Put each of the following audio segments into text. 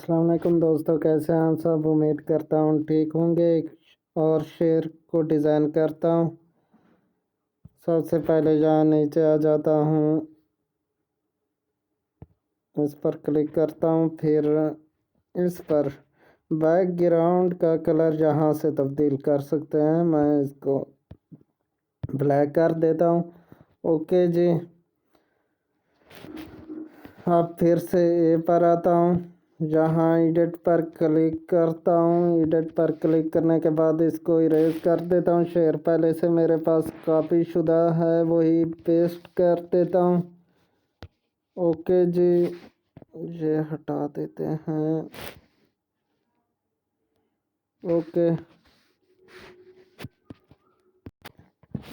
अस्सलाम वालेकुम दोस्तों, कैसे हैं आप सब। उम्मीद करता हूँ ठीक होंगे। और शेर को डिज़ाइन करता हूँ। सबसे पहले यहाँ नीचे आ जाता हूँ, इस पर क्लिक करता हूँ, फिर इस पर बैकग्राउंड का कलर यहाँ से तब्दील कर सकते हैं। मैं इसको ब्लैक कर देता हूँ। ओके जी। अब फिर से ए पर आता हूँ, जहाँ एडिट पर क्लिक करता हूँ। एडिट पर क्लिक करने के बाद इसको इरेज कर देता हूँ। शेर पहले से मेरे पास कॉपी शुदा है, वही पेस्ट कर देता हूँ। ओके जी, ये हटा देते हैं। ओके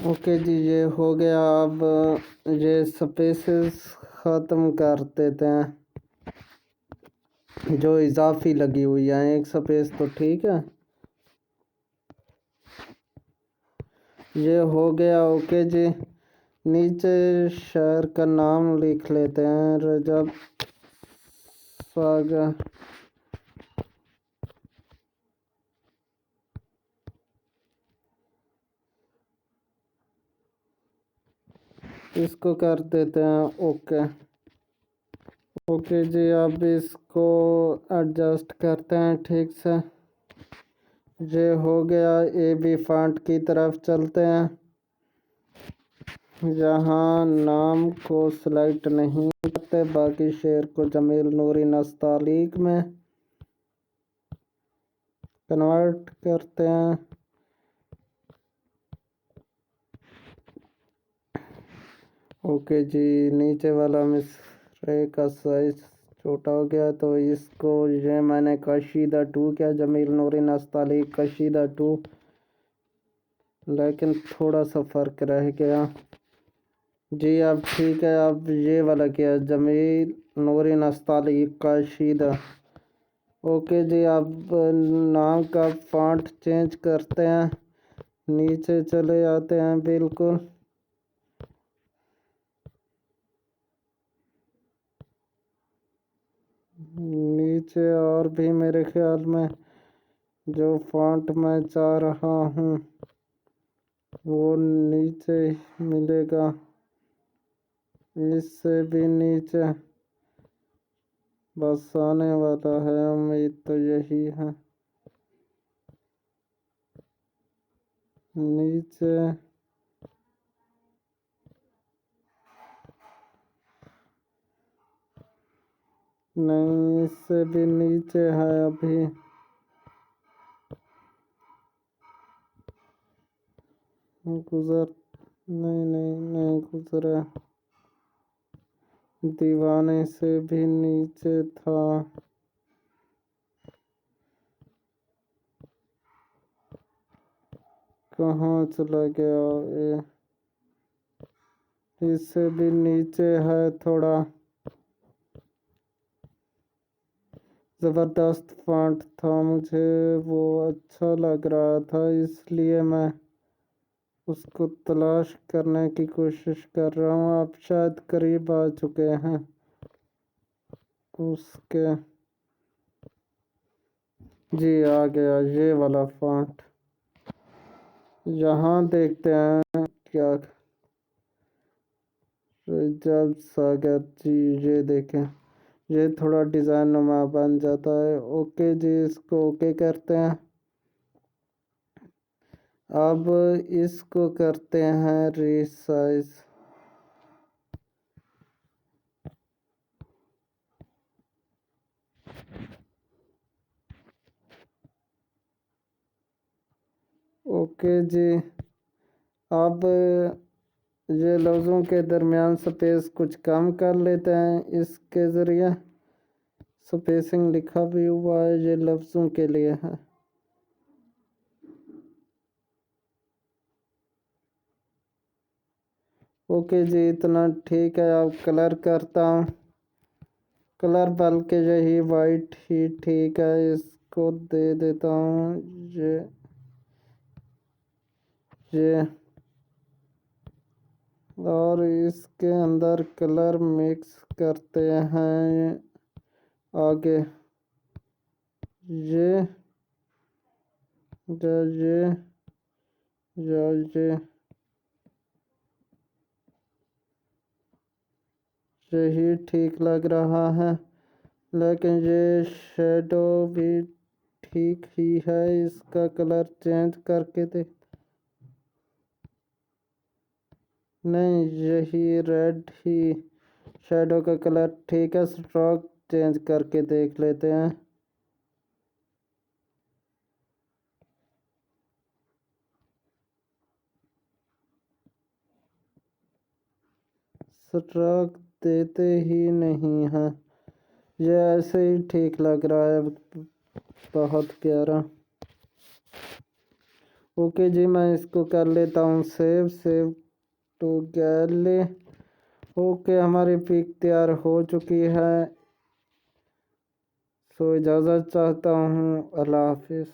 ओके जी, ये हो गया। अब ये स्पेसेस ख़त्म कर देते हैं जो इजाफी लगी हुई है। एक स्पेस तो ठीक है, ये हो गया। ओके जी, नीचे शहर का नाम लिख लेते हैं, रजब सागा। इसको कर देते हैं ओके। ओके जी, अब इसको एडजस्ट करते हैं ठीक से। ये हो गया। ए बी फॉन्ट की तरफ चलते हैं। यहाँ नाम को सिलेक्ट नहीं करते, बाकी शेर को जमील नूरी नस्तालीक में कन्वर्ट करते हैं। ओके जी, नीचे वाला मिसरे का साइज छोटा हो गया, तो इसको ये मैंने कशीदा 2 किया, जमील नूरी नस्तालीक कशीदा 2, लेकिन थोड़ा सा फ़र्क रह गया जी। अब ठीक है। अब ये वाला किया, जमील नूरी नस्तालीक कशीदा। ओके जी, अब नाम का फॉन्ट चेंज करते हैं। नीचे चले आते हैं बिल्कुल। नीचे और भी मेरे ख्याल में जो फॉन्ट मैं चाह रहा हूँ वो नीचे मिलेगा, इससे भी नीचे बस आने वाला है। उम्मीद तो यही है। नीचे नहीं, इससे भी नीचे है अभी। गुजर नहीं नहीं नहीं गुजरा। दीवाने से भी नीचे था। कहाँ चला गया ये। इससे भी नीचे है थोड़ा। ज़बरदस्त फॉन्ट था, मुझे वो अच्छा लग रहा था, इसलिए मैं उसको तलाश करने की कोशिश कर रहा हूँ। आप शायद करीब आ चुके हैं उसके। जी आ गया ये वाला फॉन्ट। यहाँ देखते हैं क्या। जब सागर जी, ये देखें, ये थोड़ा डिज़ाइन नुमा बन जाता है। ओके जी, इसको ओके करते हैं। अब इसको करते हैं रीसाइज। ओके जी, अब ये लफ्ज़ों के दरमियान स्पेस कुछ कम कर लेते हैं इसके ज़रिए। स्पेसिंग लिखा भी हुआ है, ये लफ्ज़ों के लिए है। ओके जी, इतना ठीक है। अब कलर करता हूँ। कलर बल्कि यही वाइट ही ठीक है, इसको दे देता हूँ ये और इसके अंदर कलर मिक्स करते हैं आगे। ये ये ये यही ठीक लग रहा है, लेकिन ये शेडो भी ठीक ही है। इसका कलर चेंज करके दे। नहीं, यही रेड ही शेडो का कलर ठीक है। स्ट्रोक चेंज करके देख लेते हैं। स्ट्रोक देते ही नहीं है। ये ऐसे ही ठीक लग रहा है, बहुत प्यारा। ओके जी, मैं इसको कर लेता हूँ सेव टू गैलरी। ओके, हमारी पिक तैयार हो चुकी है। सो इजाज़त चाहता हूँ। अल्लाह हाफिज़।